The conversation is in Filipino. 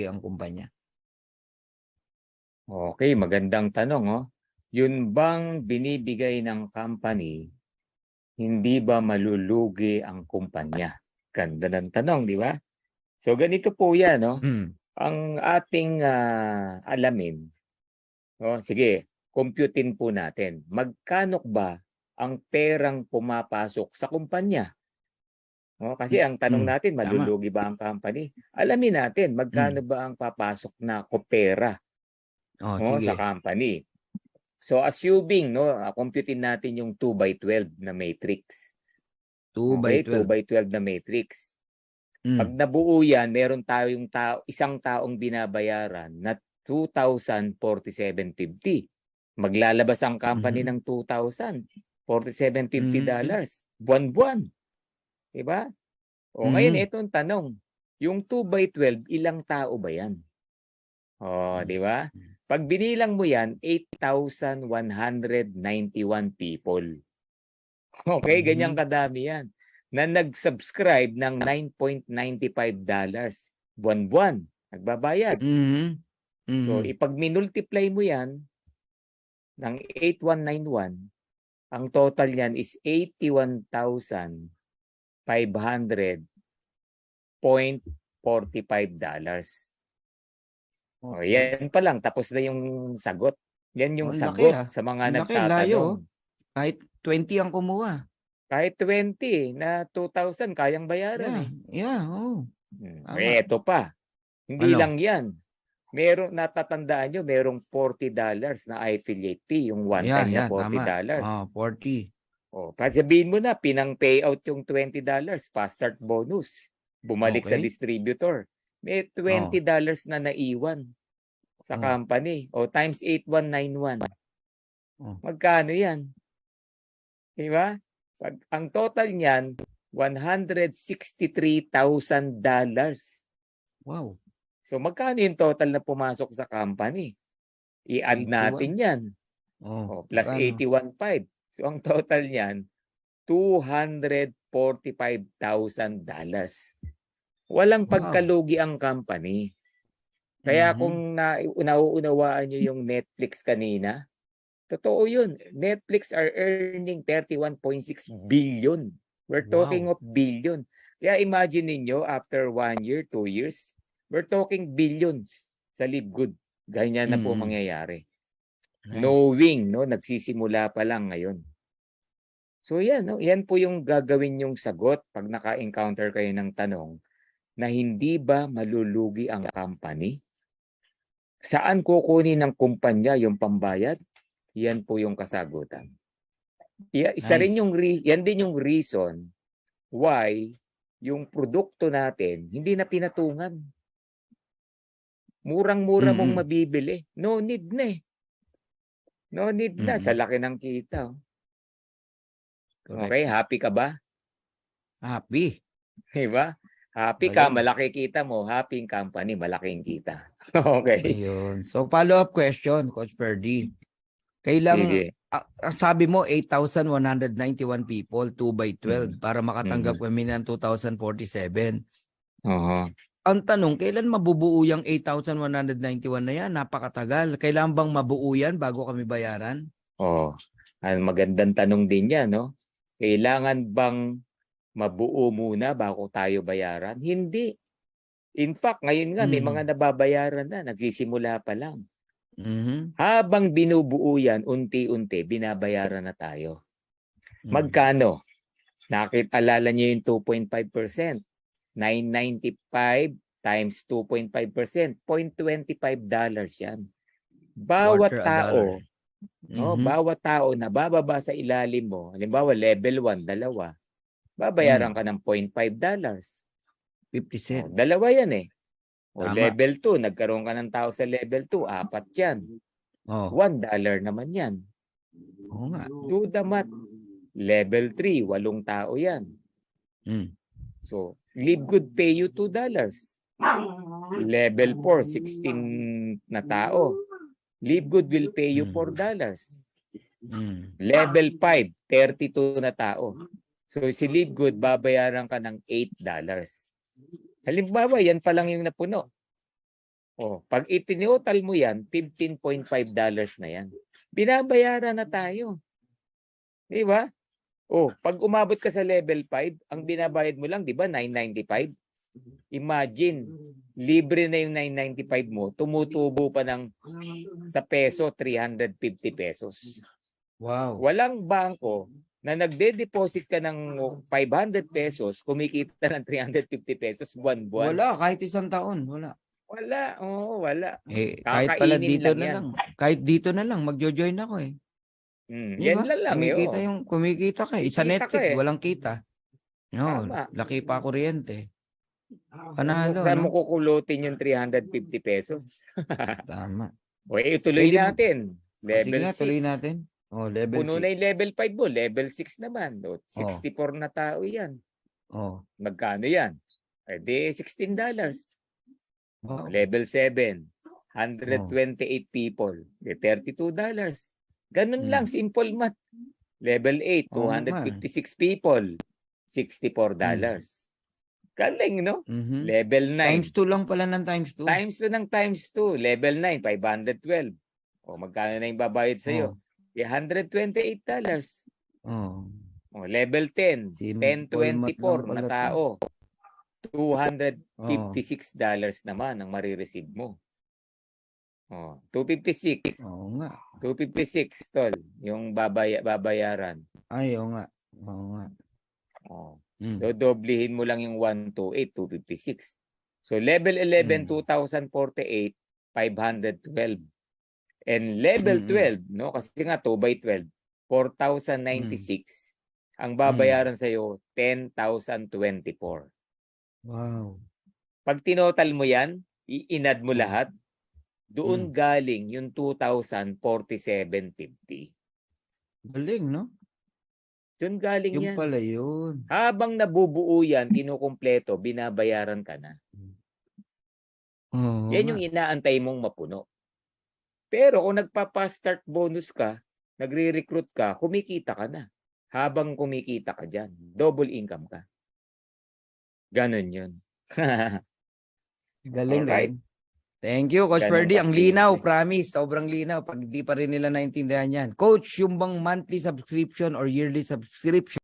ang kumpanya? Okay, magandang tanong. Oh. Yun bang binibigay ng company, hindi ba malulugi ang kumpanya? Ganda ng tanong, di ba? So ganito po yan. No? Ang ating alamin, sige, computein po natin. Magkano ba ang perang pumapasok sa kumpanya? Kasi ang tanong natin, Tama. malulugi ba ang company? Alamin natin, magkano ba ang papasok na pera sa Sige. company? So assuming, computein natin yung 2 by 12 na matrix. 2 by Okay, 2 12. by 12 na matrix. Pag nabuo yan, meron tayong isang taong binabayaran na 2,047.50. Maglalabas ang company ng 2,047.50 dollars buwan-buwan. Diba? Ngayon, ito ang tanong. Yung 2 by 12, ilang tao ba yan? Diba? Pag binilang mo yan, 8,191 people. Okay, ganyan kadami yan. Na nag-subscribe ng $9.95 buwan-buwan. Nagbabayad. So, ipag-multiply mo yan ng 8,191, ang total yan is 81,500.45 yan pa lang. Tapos na yung sagot. Yan yung sagot sa mga nagtatanong. Kahit 20 ang kumuha. Kahit 20 na 2,000 kayang bayaran Ito pa. Hindi lang yan. Meron, natatandaan nyo, merong $40 na affiliate fee. Yung one time na $40. 40. Sabihin mo na, pinang payout yung $20, pa-start bonus. Bumalik sa distributor. May $20 na naiwan sa company. Times 8191. Magkano yan? Diba? Ang total niyan, $163,000. Wow. So magkano yung total na pumasok sa company? I-add natin yan. Plus 81.5. So ang total niyan, $245,000. Walang pagkalugi ang company. Kaya kung nauunawaan nyo yung Netflix kanina, totoo yun. Netflix are earning 31.6 billion. We're talking of billion. Kaya imagine niyo after 1 year, 2 years, we're talking billions sa LiveGood. Ganyan na po mangyayari. Knowing, nagsisimula pa lang ngayon. So yan, yan po yung gagawin yung sagot pag naka-encounter kayo ng tanong na hindi ba malulugi ang company? Saan kukunin ng kumpanya yung pambayad? Yan po yung kasagutan. Yan din yung reason why yung produkto natin hindi na pinatungan. Murang-mura mong mabibili. No need na eh. No need na. Sa laki ng kita. Okay, happy ka ba? Happy. Diba? Happy ka, malaki kita mo. Happy yung company, malaking kita. Okay. Ayun. So, follow-up question, Coach Ferdy. Kailang, sabi mo, 8,191 people, 2 by 12, para makatanggap kami ng 2,047. Ang tanong, kailan mabubuo yung 8,191 na yan? Napakatagal. Kailan bang mabuo yan bago kami bayaran? Magandang tanong din yan, no? Kailangan bang mabuo muna bago tayo bayaran? Hindi. In fact, ngayon nga may mga nababayaran na, nagsisimula pa lang. Habang binubuo yan, unti-unti, binabayaran na tayo. Magkano? Alala niyo yung 2.5%. 995 times 2.5%. $0.25 yan. Bawat tao, bawat tao na bababa sa ilalim mo, halimbawa level 1, dalawa, babayaran ka ng $0.5. 50 cents. Dalawa yan eh. Level 2, nagkaroon ka ng tao sa level 2, 4 yan. $1 naman yan. Do the math. Level 3, 8 tao yan. So, LiveGood pay you $2. Level 4, 16 na tao. LiveGood will pay you $4. Level 5, 32 na tao. So, si LiveGood, babayaran ka ng $8. Halimbawa, yan pa lang yung napuno. Pag itinotal mo yan, $15.5 na yan. Binabayaran na tayo. Di ba? Pag umabot ka sa level 5, ang binabayad mo lang, di ba, $995? Imagine, libre na yung $995 mo, tumutubo pa sa peso, $350. Wow. Walang bangko na nagde-deposit ka ng ₱500, kumikita ng $350 buwan-buwan. Wala, kahit isang taon. Wala. Wala, wala. Kahit pala Kakainin dito lang na yan. lang. Kahit dito na lang, magjo-join ako eh. Di Yan ba? lang Kumikita ka eh. Sa Kikita Netflix, ka eh. walang kita. No, Tama. laki pa kuryente. Panalo, Saan mo no? kukulutin yung $350? Tama. Ituloy Pwede mo- natin. Sige Level nga, 6. tuloy natin. Level Puno 6. na yung level 5 mo. Level 6 naman. 64 na tao yan. Magkano yan? Di $16. Wow. Level 7. 128 people. Di $32. Ganun lang. Simple math. Level 8. Oo nga. 256 people. $64. Galing, no? Mhm. Level 9. Times 2 lang pala ng times 2. Times 2 ng times 2. Level 9, 512. Magkano na yung babayad sa'yo? $128. Level 10, Simple math 1024 lang pala na to. tao. $256 naman ang marireceive mo. 256. Oo nga. 256, tol. Yung babayaran. Ay, oo nga. Oo nga. Dodoblihin mo lang yung 128, 256. So level 11, 2,048, 512. And level 12, no? Kasi nga 2 by 12, 4,096. Ang babayaran sa iyo 10,024. Wow. Pag tinotal mo 'yan, i-inad mo lahat, doon galing yung 2,047.50. Galing, no? Doon galing Yung yan. pala yun. Habang nabubuo yan, kinukumpleto, binabayaran ka na. Oo Yan nga. yung inaantay mong mapuno. Pero kung nagpapa-start bonus ka, nagre-recruit ka, kumikita ka na. Habang kumikita ka dyan, double income ka. Ganon yun. Galing, Alright. galing. Thank you, Coach Ganun Ferdy. Ang kasimple. linaw, promise. Sobrang linaw. Pag di pa rin nila naintindihan yan. Coach, yung bang monthly subscription or yearly subscription